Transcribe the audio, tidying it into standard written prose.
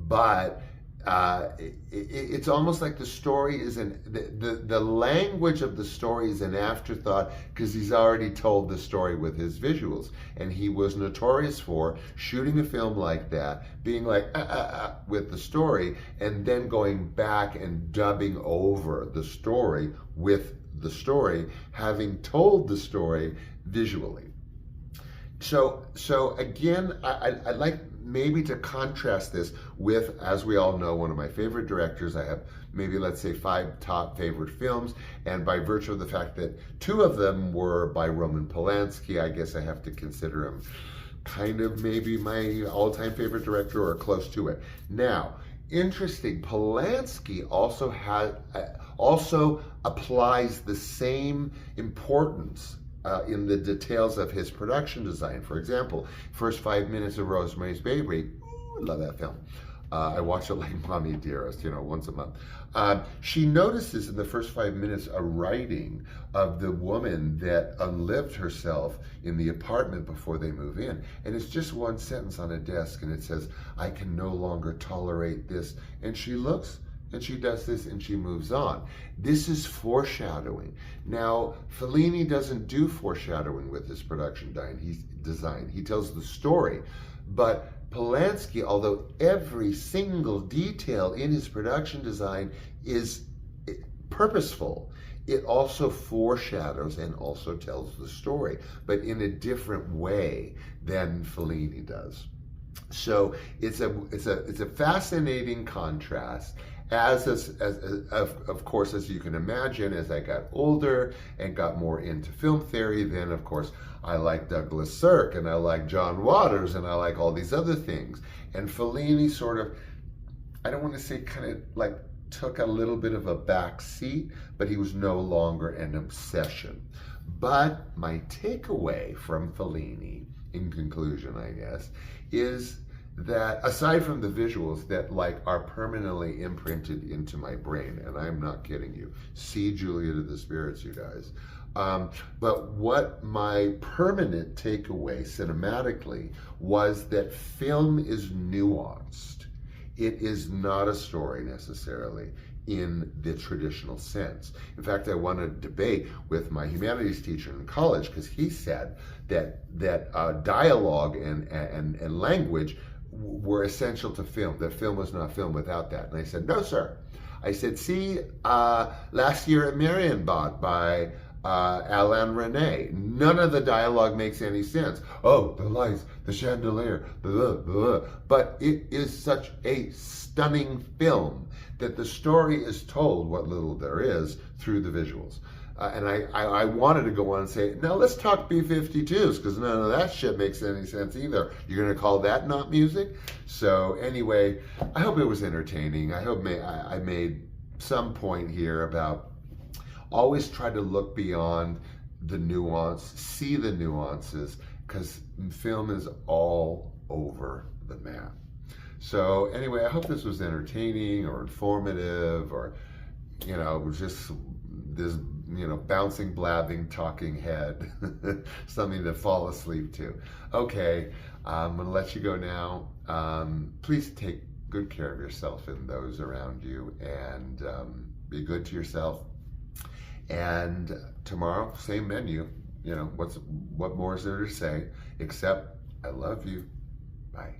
but it's almost like the story is the language of the story is an afterthought, because he's already told the story with his visuals, and he was notorious for shooting a film like that, being like with the story, and then going back and dubbing over the story with the story, having told the story visually. So again, I'd like maybe to contrast this with, as we all know, one of my favorite directors. I have maybe, let's say, 5 top favorite films, and by virtue of the fact that 2 of them were by Roman Polanski, I guess I have to consider him kind of maybe my all-time favorite director, or close to it. Now, interesting, Polanski also applies the same importance in the details of his production design. For example, first 5 minutes of Rosemary's Baby, ooh, I love that film. I watch it like Mommy Dearest, once a month. She notices in the first 5 minutes a writing of the woman that unlived herself in the apartment before they move in. And it's just one sentence on a desk, and it says, "I can no longer tolerate this." And she looks, and she does this, and she moves on. This is foreshadowing. Now, Fellini doesn't do foreshadowing with his production design. He tells the story. But Polanski, although every single detail in his production design is purposeful, it also foreshadows and also tells the story, but in a different way than Fellini does. So it's a fascinating contrast. Of course, as you can imagine, as I got older and got more into film theory, then of course I like Douglas Sirk, and I like John Waters, and I like all these other things. And Fellini sort of, I don't want to say kind of like took a little bit of a back seat, but he was no longer an obsession. But my takeaway from Fellini, in conclusion, I guess, is that aside from the visuals that are permanently imprinted into my brain, and I'm not kidding you, see Juliet of the Spirits, you guys. But what my permanent takeaway cinematically was that film is nuanced. It is not a story necessarily in the traditional sense. In fact, I won a debate with my humanities teacher in college, because he said that dialogue and language were essential to film, that film was not film without that. And I said, no, sir. I said, see, Last Year at Marienbad by Alain Resnais. None of the dialogue makes any sense. Oh, the lights, the chandelier, blah, blah. But it is such a stunning film that the story is told, what little there is, through the visuals. And I wanted to go on and say, now let's talk B-52s, because none of that shit makes any sense either. You're going to call that not music? So anyway, I hope it was entertaining. I hope I made some point here about always try to look beyond the nuance, see the nuances, because film is all over the map. So anyway, I hope this was entertaining or informative, or, just this, bouncing, blabbing, talking head, something to fall asleep to. Okay, I'm gonna let you go now. Please take good care of yourself and those around you, and be good to yourself. And tomorrow, same menu. What more is there to say except I love you. Bye.